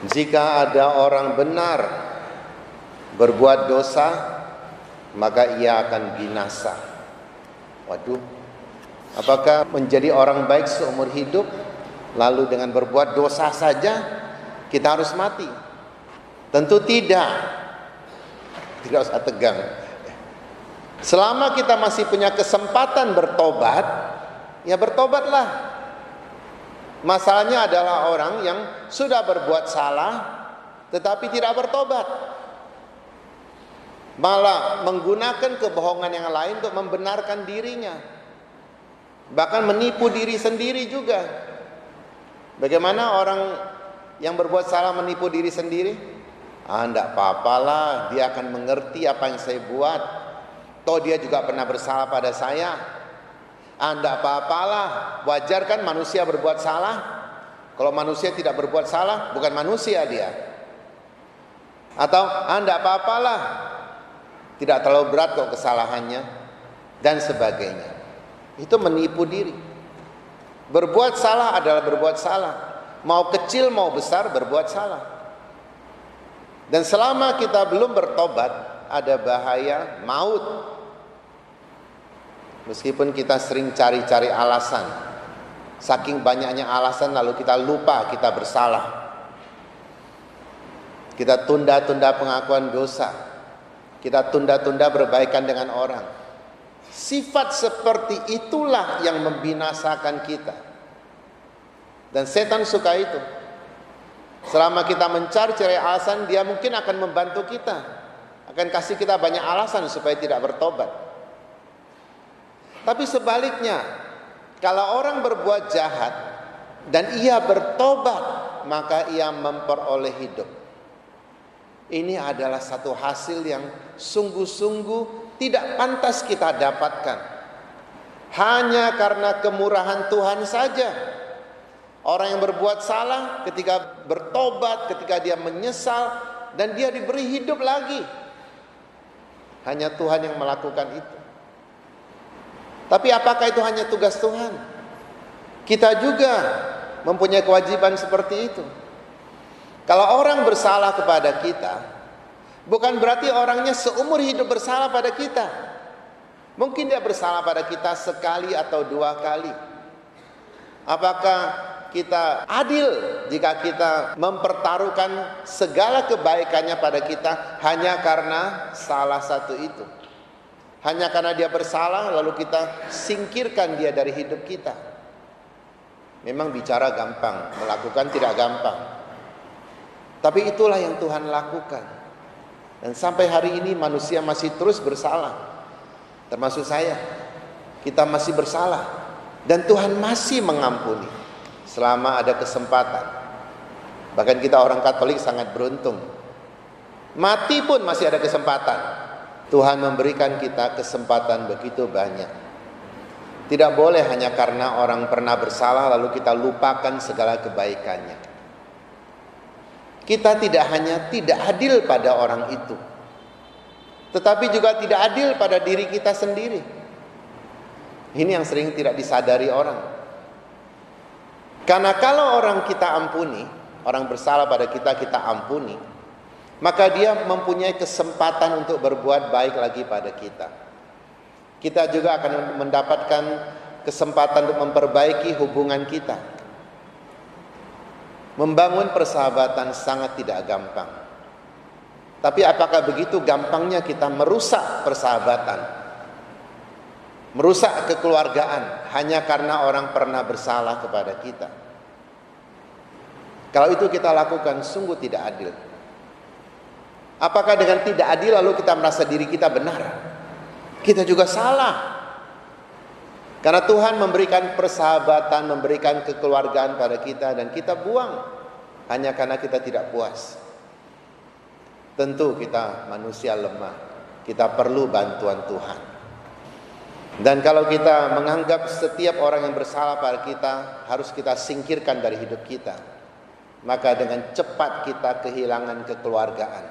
Jika ada orang benar berbuat dosa, maka ia akan binasa. Waduh, apakah menjadi orang baik seumur hidup, lalu dengan berbuat dosa saja kita harus mati? Tentu tidak. Tidak usah tegang. Selama kita masih punya kesempatan bertobat, ya bertobatlah. Masalahnya adalah orang yang sudah berbuat salah tetapi tidak bertobat, malah menggunakan kebohongan yang lain untuk membenarkan dirinya, bahkan menipu diri sendiri juga. Bagaimana orang yang berbuat salah menipu diri sendiri? Enggak apa-apalah, dia akan mengerti apa yang saya buat, toh dia juga pernah bersalah pada saya. Enggak apa-apalah, wajar kan manusia berbuat salah. Kalau manusia tidak berbuat salah, bukan manusia dia. Atau enggak apa-apalah, tidak terlalu berat kok kesalahannya, dan sebagainya. Itu menipu diri. Berbuat salah adalah berbuat salah, mau kecil mau besar berbuat salah. Dan selama kita belum bertobat, ada bahaya maut. Meskipun kita sering cari-cari alasan, saking banyaknya alasan lalu kita lupa kita bersalah. Kita tunda-tunda pengakuan dosa, kita tunda-tunda berbaikan dengan orang. Sifat seperti itulah yang membinasakan kita. Dan setan suka itu. Selama kita mencari-cari alasan, dia mungkin akan membantu kita, akan kasih kita banyak alasan supaya tidak bertobat. Tapi sebaliknya, kalau orang berbuat jahat dan ia bertobat, maka ia memperoleh hidup. Ini adalah satu hasil yang sungguh-sungguh tidak pantas kita dapatkan. Hanya karena kemurahan Tuhan saja. Orang yang berbuat salah ketika bertobat, ketika dia menyesal dan dia diberi hidup lagi, hanya Tuhan yang melakukan itu. Tapi apakah itu hanya tugas Tuhan? Kita juga mempunyai kewajiban seperti itu. Kalau orang bersalah kepada kita, bukan berarti orangnya seumur hidup bersalah pada kita. Mungkin dia bersalah pada kita sekali atau dua kali. Apakah kita adil jika kita mempertaruhkan segala kebaikannya pada kita hanya karena salah satu itu? Hanya karena dia bersalah lalu kita singkirkan dia dari hidup kita. Memang bicara gampang, melakukan tidak gampang. Tapi itulah yang Tuhan lakukan. Dan sampai hari ini manusia masih terus bersalah. Termasuk saya. Kita masih bersalah. Dan Tuhan masih mengampuni selama ada kesempatan. Bahkan kita orang Katolik sangat beruntung. Mati pun masih ada kesempatan. Tuhan memberikan kita kesempatan begitu banyak. Tidak boleh hanya karena orang pernah bersalah lalu kita lupakan segala kebaikannya. Kita tidak hanya tidak adil pada orang itu, tetapi juga tidak adil pada diri kita sendiri. Ini yang sering tidak disadari orang. Karena kalau orang kita ampuni, orang bersalah pada kita, kita ampuni, maka dia mempunyai kesempatan untuk berbuat baik lagi pada kita. Kita juga akan mendapatkan kesempatan untuk memperbaiki hubungan kita. Membangun persahabatan sangat tidak gampang. Tapi apakah begitu gampangnya kita merusak persahabatan, merusak kekeluargaan hanya karena orang pernah bersalah kepada kita? Kalau itu kita lakukan sungguh tidak adil. Apakah dengan tidak adil lalu kita merasa diri kita benar? Kita juga salah. Karena Tuhan memberikan persahabatan, memberikan kekeluargaan pada kita dan kita buang hanya karena kita tidak puas. Tentu kita manusia lemah, kita perlu bantuan Tuhan. Dan kalau kita menganggap setiap orang yang bersalah pada kita harus kita singkirkan dari hidup kita, maka dengan cepat kita kehilangan kekeluargaan,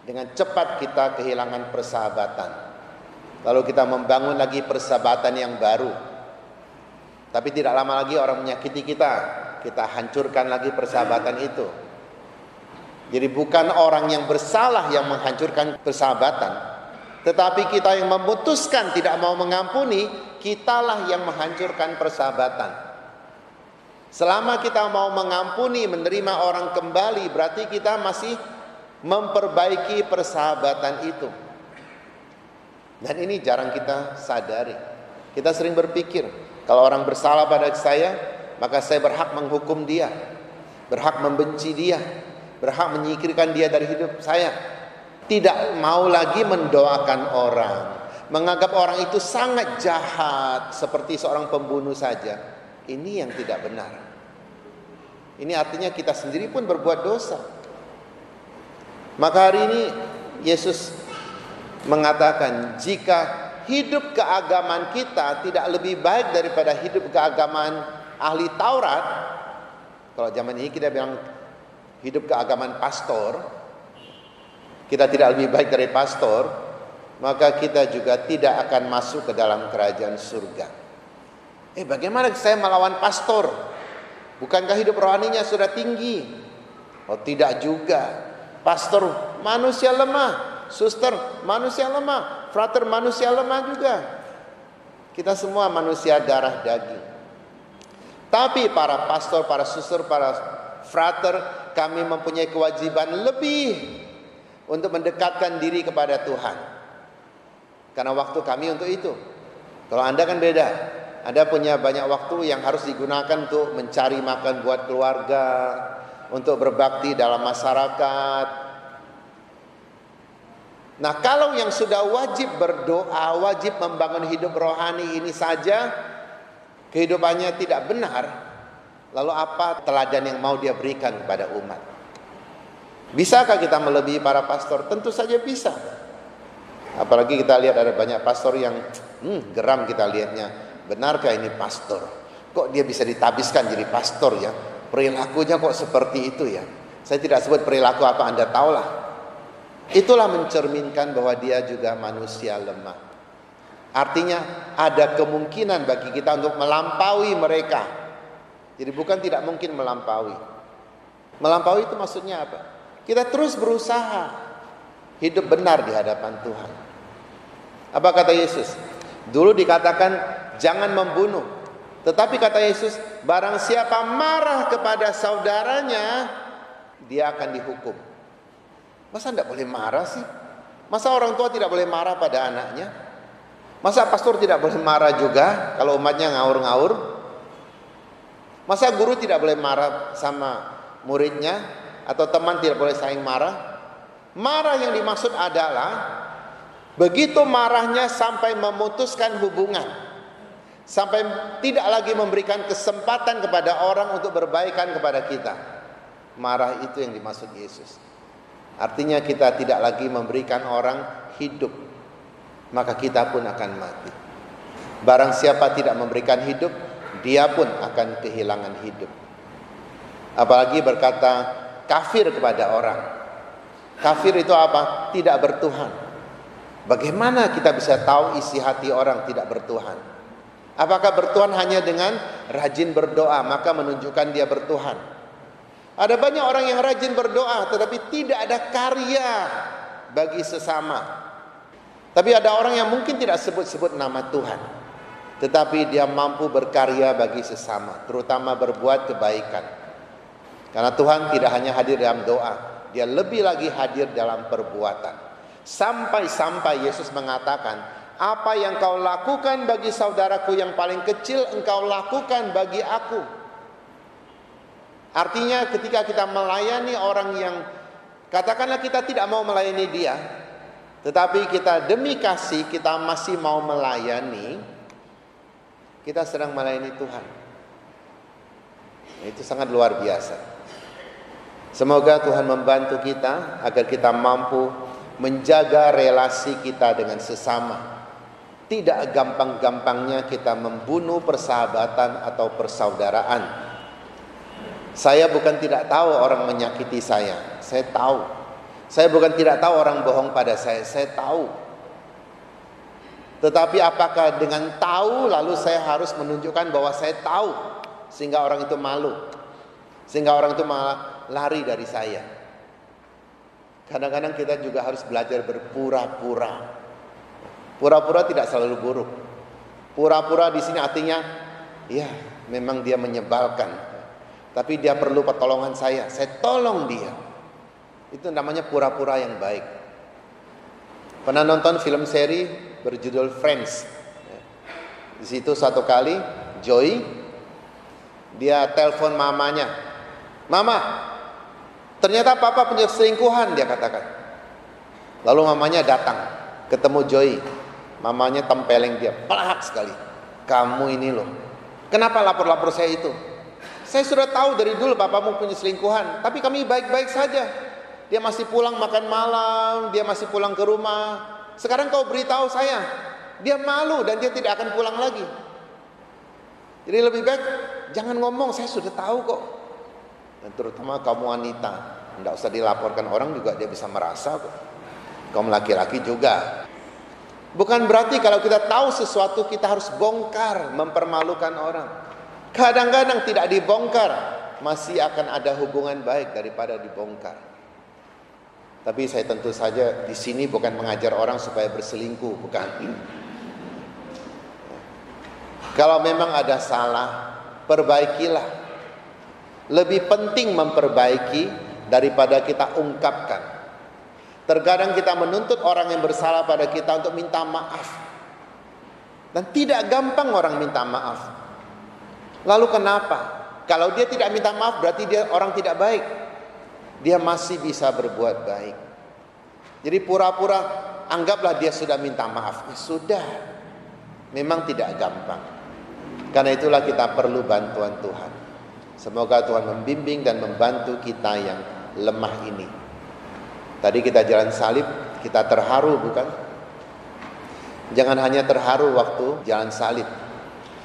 dengan cepat kita kehilangan persahabatan. Lalu kita membangun lagi persahabatan yang baru. Tapi tidak lama lagi orang menyakiti kita, kita hancurkan lagi persahabatan itu. Jadi bukan orang yang bersalah yang menghancurkan persahabatan, tetapi kita yang memutuskan tidak mau mengampuni, kitalah yang menghancurkan persahabatan. Selama kita mau mengampuni, menerima orang kembali, berarti kita masih memperbaiki persahabatan itu. Dan ini jarang kita sadari. Kita sering berpikir, kalau orang bersalah pada saya, maka saya berhak menghukum dia, berhak membenci dia, berhak menyingkirkan dia dari hidup saya. Tidak mau lagi mendoakan orang, menganggap orang itu sangat jahat, seperti seorang pembunuh saja. Ini yang tidak benar. Ini artinya kita sendiri pun berbuat dosa. Maka hari ini Yesus mengatakan, jika hidup keagamaan kita tidak lebih baik daripada hidup keagamaan ahli Taurat, kalau zaman ini kita bilang hidup keagamaan pastor, kita tidak lebih baik dari pastor, maka kita juga tidak akan masuk ke dalam kerajaan surga. Bagaimana saya melawan pastor? Bukankah hidup rohaninya sudah tinggi? Oh, tidak juga. Pastor manusia lemah, suster manusia lemah, frater manusia lemah juga. Kita semua manusia darah daging. Tapi para pastor, para suster, para frater, kami mempunyai kewajiban lebih untuk mendekatkan diri kepada Tuhan. Karena waktu kami untuk itu. Kalau Anda kan beda. Anda punya banyak waktu yang harus digunakan untuk mencari makan buat keluarga, untuk berbakti dalam masyarakat. Nah, kalau yang sudah wajib berdoa, wajib membangun hidup rohani ini saja, kehidupannya tidak benar, lalu apa teladan yang mau dia berikan kepada umat? Bisakah kita melebihi para pastor? Tentu saja bisa. Apalagi kita lihat ada banyak pastor yang geram kita lihatnya. Benarkah ini pastor? Kok dia bisa ditabiskan jadi pastor ya? Perilakunya kok seperti itu ya? Saya tidak sebut perilaku apa, Anda tahulah. Itulah mencerminkan bahwa dia juga manusia lemah. Artinya ada kemungkinan bagi kita untuk melampaui mereka. Jadi bukan tidak mungkin melampaui. Melampaui itu maksudnya apa? Kita terus berusaha hidup benar di hadapan Tuhan. Apa kata Yesus? Dulu dikatakan jangan membunuh. Tetapi kata Yesus, barang siapa marah kepada saudaranya, dia akan dihukum. Masa tidak boleh marah sih? Masa orang tua tidak boleh marah pada anaknya? Masa pastor tidak boleh marah juga kalau umatnya ngawur-ngawur? Masa guru tidak boleh marah sama muridnya? Atau teman tidak boleh saling marah? Marah yang dimaksud adalah begitu marahnya sampai memutuskan hubungan, sampai tidak lagi memberikan kesempatan kepada orang untuk berbaikan kepada kita. Marah itu yang dimaksud Yesus. Artinya kita tidak lagi memberikan orang hidup, maka kita pun akan mati. Barang siapa tidak memberikan hidup, dia pun akan kehilangan hidup. Apalagi berkata kafir kepada orang. Kafir itu apa? Tidak bertuhan. Bagaimana kita bisa tahu isi hati orang tidak bertuhan? Apakah bertuhan hanya dengan rajin berdoa maka menunjukkan dia bertuhan? Ada banyak orang yang rajin berdoa tetapi tidak ada karya bagi sesama. Tapi ada orang yang mungkin tidak sebut-sebut nama Tuhan, tetapi dia mampu berkarya bagi sesama, terutama berbuat kebaikan. Karena Tuhan tidak hanya hadir dalam doa, dia lebih lagi hadir dalam perbuatan. Sampai-sampai Yesus mengatakan, apa yang kau lakukan bagi saudaraku yang paling kecil, engkau lakukan bagi aku. Artinya ketika kita melayani orang yang katakanlah kita tidak mau melayani dia, tetapi kita demi kasih kita masih mau melayani, kita sedang melayani Tuhan. Itu sangat luar biasa. Semoga Tuhan membantu kita agar kita mampu menjaga relasi kita dengan sesama. Tidak gampang-gampangnya kita membunuh persahabatan atau persaudaraan. Saya bukan tidak tahu orang menyakiti saya tahu. Saya bukan tidak tahu orang bohong pada saya tahu. Tetapi apakah dengan tahu lalu saya harus menunjukkan bahwa saya tahu sehingga orang itu malu, sehingga orang itu malah lari dari saya? Kadang-kadang kita juga harus belajar berpura-pura. Pura-pura tidak selalu buruk. Pura-pura di sini artinya, ya memang dia menyebalkan, tapi dia perlu pertolongan saya tolong dia. Itu namanya pura-pura yang baik. Pernah nonton film seri berjudul Friends? Di situ satu kali Joey dia telepon mamanya, "Mama, ternyata papa punya selingkuhan," dia katakan. Lalu mamanya datang, ketemu Joey. Mamanya tempeleng dia, pelak sekali. "Kamu ini loh, kenapa lapor-lapor saya itu? Saya sudah tahu dari dulu papamu punya selingkuhan, tapi kami baik-baik saja. Dia masih pulang makan malam, dia masih pulang ke rumah. Sekarang kau beritahu saya, dia malu dan dia tidak akan pulang lagi. Jadi lebih baik jangan ngomong, saya sudah tahu kok." Dan terutama kamu wanita, tidak usah dilaporkan orang juga dia bisa merasa kok. Kaum laki-laki juga. Bukan berarti kalau kita tahu sesuatu kita harus bongkar, mempermalukan orang. Kadang-kadang tidak dibongkar, masih akan ada hubungan baik daripada dibongkar. Tapi saya tentu saja di sini bukan mengajar orang supaya berselingkuh, bukan. Kalau memang ada salah, perbaikilah. Lebih penting memperbaiki daripada kita ungkapkan. Terkadang kita menuntut orang yang bersalah pada kita untuk minta maaf. Dan tidak gampang orang minta maaf. Lalu kenapa? Kalau dia tidak minta maaf berarti dia orang tidak baik. Dia masih bisa berbuat baik. Jadi pura-pura anggaplah dia sudah minta maaf. Ya sudah. Memang tidak gampang. Karena itulah kita perlu bantuan Tuhan. Semoga Tuhan membimbing dan membantu kita yang lemah ini. Tadi kita jalan salib, kita terharu bukan? Jangan hanya terharu waktu jalan salib.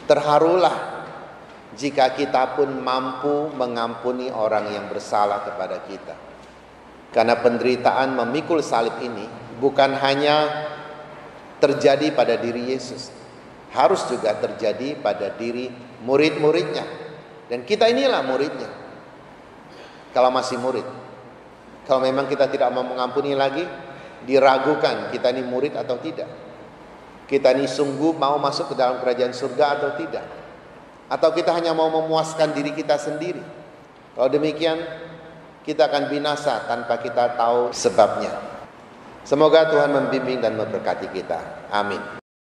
Terharulah jika kita pun mampu mengampuni orang yang bersalah kepada kita. Karena penderitaan memikul salib ini bukan hanya terjadi pada diri Yesus, harus juga terjadi pada diri murid-muridnya. Dan kita inilah muridnya. Kalau masih murid. Kalau memang kita tidak mau mengampuni lagi, diragukan kita ini murid atau tidak. Kita ini sungguh mau masuk ke dalam kerajaan surga atau tidak. Atau kita hanya mau memuaskan diri kita sendiri. Kalau demikian, kita akan binasa tanpa kita tahu sebabnya. Semoga Tuhan membimbing dan memberkati kita. Amin.